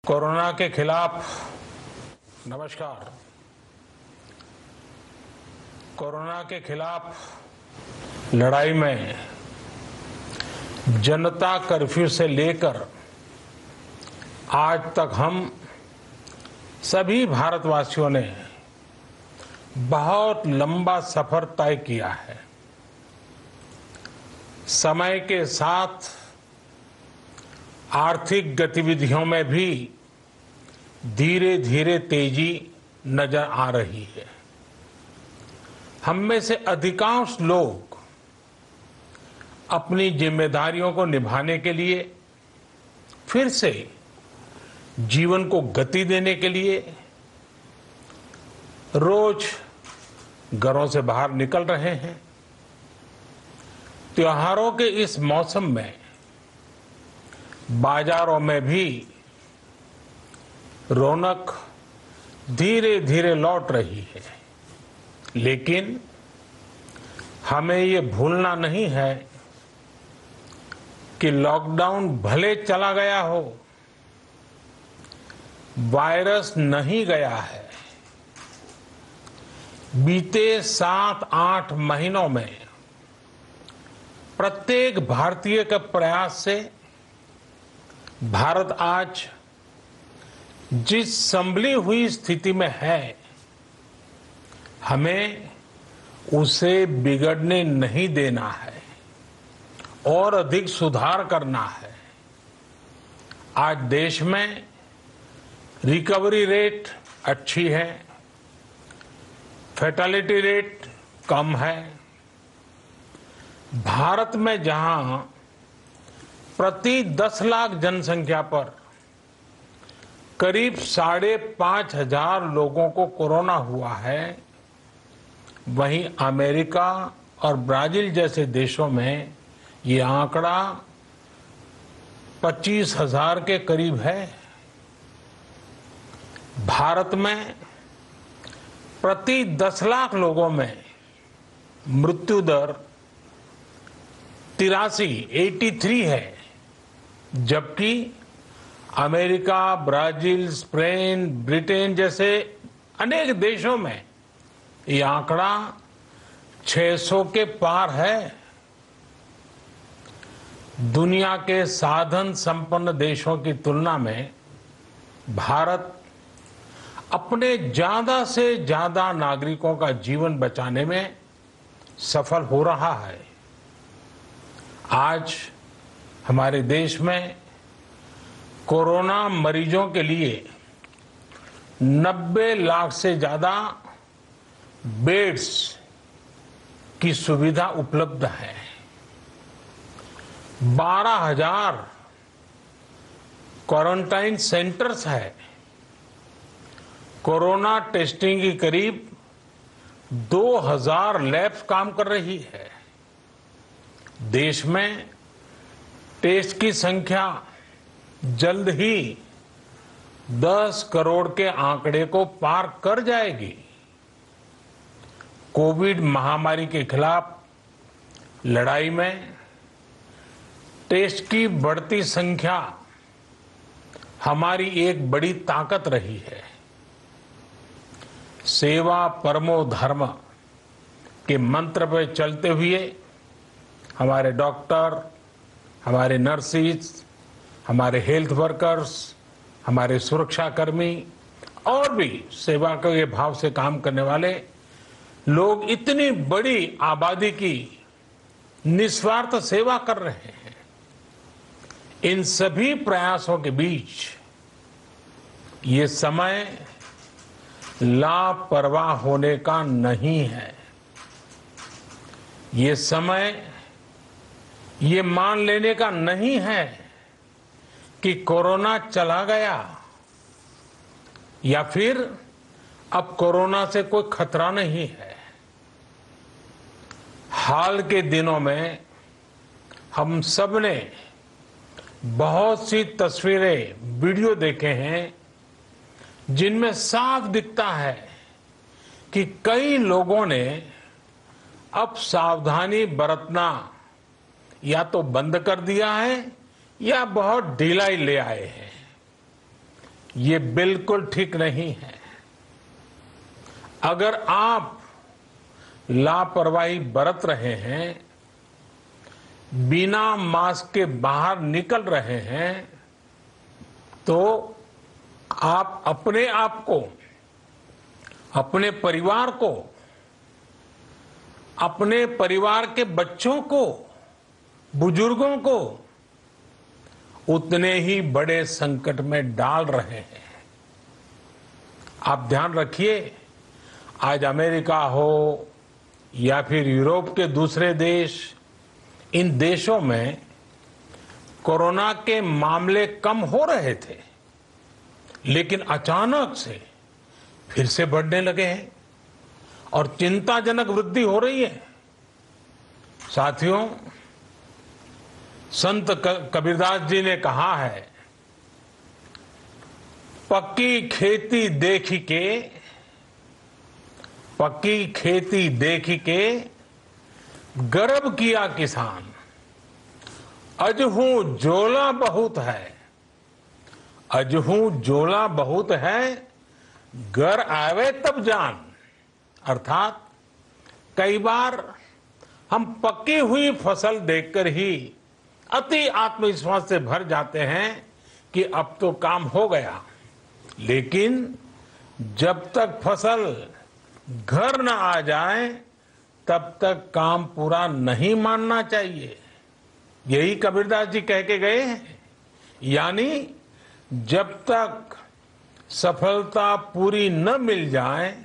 Corona के खिलाफ नमस्कार। कोरोना के खिलाफ लड़ाई में जनता कर्फ्यू से लेकर आज तक हम सभी भारतवासियों ने बहुत लंबा सफर तय किया है। समय के साथ आर्थिक गतिविधियों में भी धीरे धीरे तेजी नजर आ रही है। हम में से अधिकांश लोग अपनी जिम्मेदारियों को निभाने के लिए फिर से जीवन को गति देने के लिए रोज घरों से बाहर निकल रहे हैं। त्योहारों के इस मौसम में बाजारों में भी रौनक धीरे धीरे लौट रही है, लेकिन हमें ये भूलना नहीं है कि लॉकडाउन भले चला गया हो, वायरस नहीं गया है। बीते 7-8 महीनों में प्रत्येक भारतीय के प्रयास से भारत आज जिस संभली हुई स्थिति में है, हमें उसे बिगड़ने नहीं देना है और अधिक सुधार करना है। आज देश में रिकवरी रेट अच्छी है, फैटेलिटी रेट कम है। भारत में जहां प्रति 10 लाख जनसंख्या पर करीब 5,500 लोगों को कोरोना हुआ है, वहीं अमेरिका और ब्राजील जैसे देशों में ये आंकड़ा 25,000 के करीब है। भारत में प्रति 10 लाख लोगों में मृत्यु दर 83 है, जबकि अमेरिका, ब्राजील, स्पेन, ब्रिटेन जैसे अनेक देशों में ये आंकड़ा 600 के पार है। दुनिया के साधन संपन्न देशों की तुलना में भारत अपने ज्यादा से ज्यादा नागरिकों का जीवन बचाने में सफल हो रहा है। आज हमारे देश में कोरोना मरीजों के लिए 90 लाख से ज्यादा बेड्स की सुविधा उपलब्ध है। 12,000 क्वारंटाइन सेंटर्स है। कोरोना टेस्टिंग की करीब 2,000 लैब्स काम कर रही है। देश में टेस्ट की संख्या जल्द ही 10 करोड़ के आंकड़े को पार कर जाएगी। कोविड महामारी के खिलाफ लड़ाई में टेस्ट की बढ़ती संख्या हमारी एक बड़ी ताकत रही है। सेवा परमो धर्म के मंत्र पर चलते हुए हमारे डॉक्टर, हमारे नर्सिस, हमारे हेल्थ वर्कर्स, हमारे सुरक्षाकर्मी और भी सेवा के भाव से काम करने वाले लोग इतनी बड़ी आबादी की निस्वार्थ सेवा कर रहे हैं। इन सभी प्रयासों के बीच ये समय लापरवाह होने का नहीं है। ये समय ये मान लेने का नहीं है कि कोरोना चला गया या फिर अब कोरोना से कोई खतरा नहीं है। हाल के दिनों में हम सब ने बहुत सी तस्वीरें, वीडियो देखे हैं जिनमें साफ दिखता है कि कई लोगों ने अब सावधानी बरतना या तो बंद कर दिया है या बहुत ढिलाई ले आए हैं। ये बिल्कुल ठीक नहीं है। अगर आप लापरवाही बरत रहे हैं, बिना मास्क के बाहर निकल रहे हैं, तो आप अपने आप को, अपने परिवार को, अपने परिवार के बच्चों को, बुजुर्गों को उतने ही बड़े संकट में डाल रहे हैं। आप ध्यान रखिए, आज अमेरिका हो या फिर यूरोप के दूसरे देश, इन देशों में कोरोना के मामले कम हो रहे थे, लेकिन अचानक से फिर से बढ़ने लगे हैं और चिंताजनक वृद्धि हो रही है। साथियों, संत कबीरदास जी ने कहा है, पक्की खेती देखी के गर्व किया किसान, अजहू जोला बहुत है, घर आवे तब जान। अर्थात कई बार हम पकी हुई फसल देखकर ही अति आत्मविश्वास से भर जाते हैं कि अब तो काम हो गया, लेकिन जब तक फसल घर न आ जाए तब तक काम पूरा नहीं मानना चाहिए। यही कबीरदास जी कह के गए हैं। यानी जब तक सफलता पूरी न मिल जाए,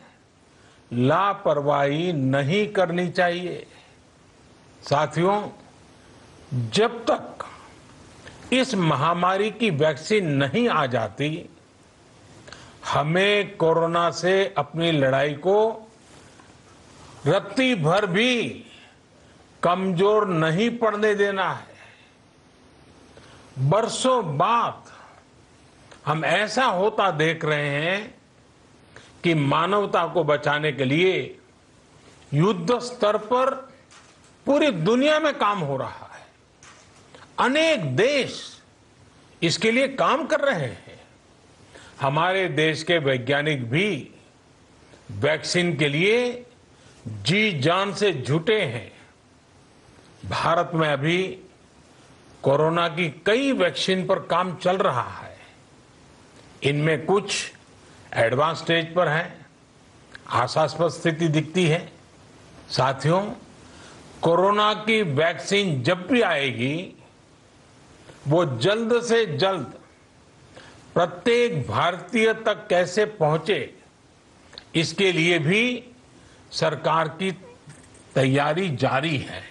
लापरवाही नहीं करनी चाहिए। साथियों, जब तक इस महामारी की वैक्सीन नहीं आ जाती, हमें कोरोना से अपनी लड़ाई को रत्ती भर भी कमजोर नहीं पड़ने देना है। बरसों बाद हम ऐसा होता देख रहे हैं कि मानवता को बचाने के लिए युद्ध स्तर पर पूरी दुनिया में काम हो रहा है। अनेक देश इसके लिए काम कर रहे हैं। हमारे देश के वैज्ञानिक भी वैक्सीन के लिए जी जान से जुटे हैं। भारत में अभी कोरोना की कई वैक्सीन पर काम चल रहा है। इनमें कुछ एडवांस स्टेज पर है, आशास्पद स्थिति दिखती है। साथियों, कोरोना की वैक्सीन जब भी आएगी, वो जल्द से जल्द प्रत्येक भारतीय तक कैसे पहुंचे, इसके लिए भी सरकार की तैयारी जारी है।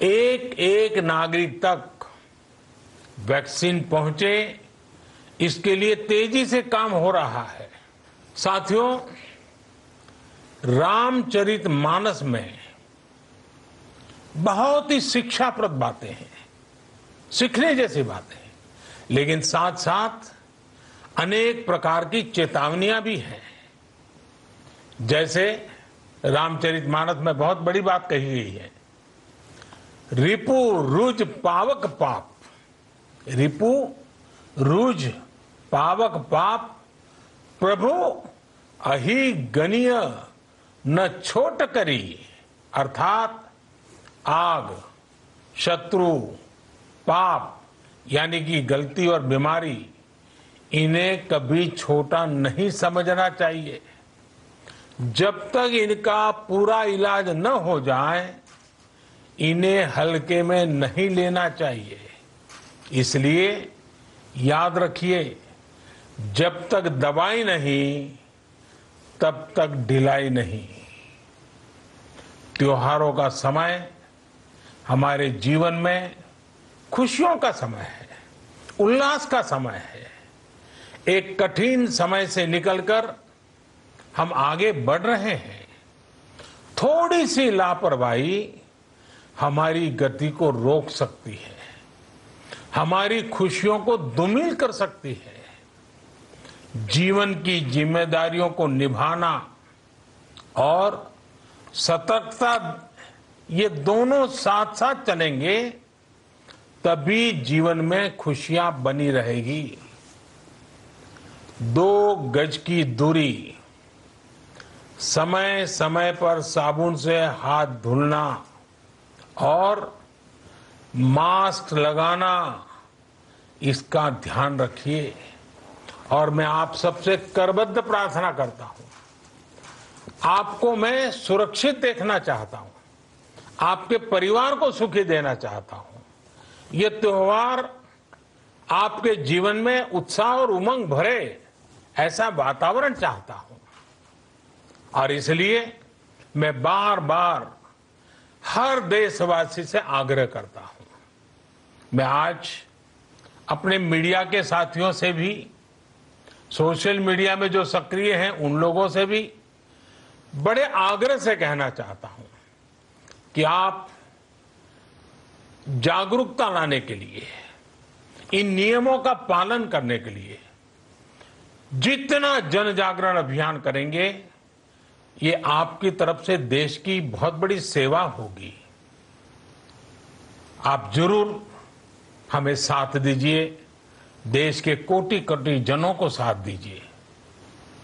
एक एक नागरिक तक वैक्सीन पहुंचे, इसके लिए तेजी से काम हो रहा है। साथियों, रामचरितमानस में बहुत ही शिक्षाप्रद बातें हैं, सीखने जैसी बातें हैं, लेकिन साथ साथ अनेक प्रकार की चेतावनियां भी हैं। जैसे रामचरितमानस में बहुत बड़ी बात कही गई है, रिपु रुज पावक पाप, रिपु रुज पावक पाप, प्रभु अहि गनीय न छोट करी। अर्थात आग, शत्रु, पाप यानी कि गलती और बीमारी, इन्हें कभी छोटा नहीं समझना चाहिए। जब तक इनका पूरा इलाज न हो जाए, इन्हें हल्के में नहीं लेना चाहिए। इसलिए याद रखिए, जब तक दवाई नहीं, तब तक ढिलाई नहीं। त्योहारों का समय हमारे जीवन में खुशियों का समय है, उल्लास का समय है। एक कठिन समय से निकलकर हम आगे बढ़ रहे हैं। थोड़ी सी लापरवाही हमारी गति को रोक सकती है, हमारी खुशियों को धूमिल कर सकती है। जीवन की जिम्मेदारियों को निभाना और सतर्कता, ये दोनों साथ साथ चलेंगे, तभी जीवन में खुशियां बनी रहेगी। 2 गज की दूरी, समय समय पर साबुन से हाथ धुलना और मास्क लगाना, इसका ध्यान रखिए। और मैं आप सबसे करबद्ध प्रार्थना करता हूं, आपको मैं सुरक्षित देखना चाहता हूं, आपके परिवार को सुखी देना चाहता हूं। ये त्योहार आपके जीवन में उत्साह और उमंग भरे, ऐसा वातावरण चाहता हूं। और इसलिए मैं बार बार हर देशवासी से आग्रह करता हूं। मैं आज अपने मीडिया के साथियों से भी, सोशल मीडिया में जो सक्रिय हैं उन लोगों से भी बड़े आग्रह से कहना चाहता हूं कि आप जागरूकता लाने के लिए, इन नियमों का पालन करने के लिए जितना जन जागरण अभियान करेंगे, ये आपकी तरफ से देश की बहुत बड़ी सेवा होगी। आप जरूर हमें साथ दीजिए, देश के कोटि कोटि जनों को साथ दीजिए।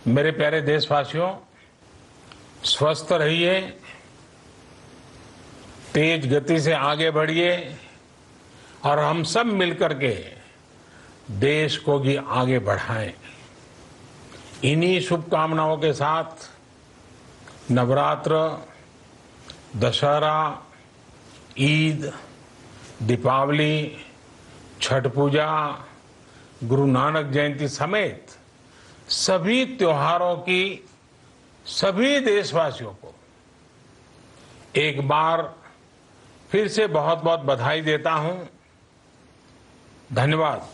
मेरे प्यारे देशवासियों, स्वस्थ रहिए, तेज गति से आगे बढ़िए और हम सब मिलकर के देश को भी आगे बढ़ाएं। इन्हीं शुभकामनाओं के साथ नवरात्र, दशहरा, ईद, दीपावली, छठ पूजा, गुरु नानक जयंती समेत सभी त्योहारों की सभी देशवासियों को एक बार फिर से बहुत बहुत बधाई देता हूं। धन्यवाद।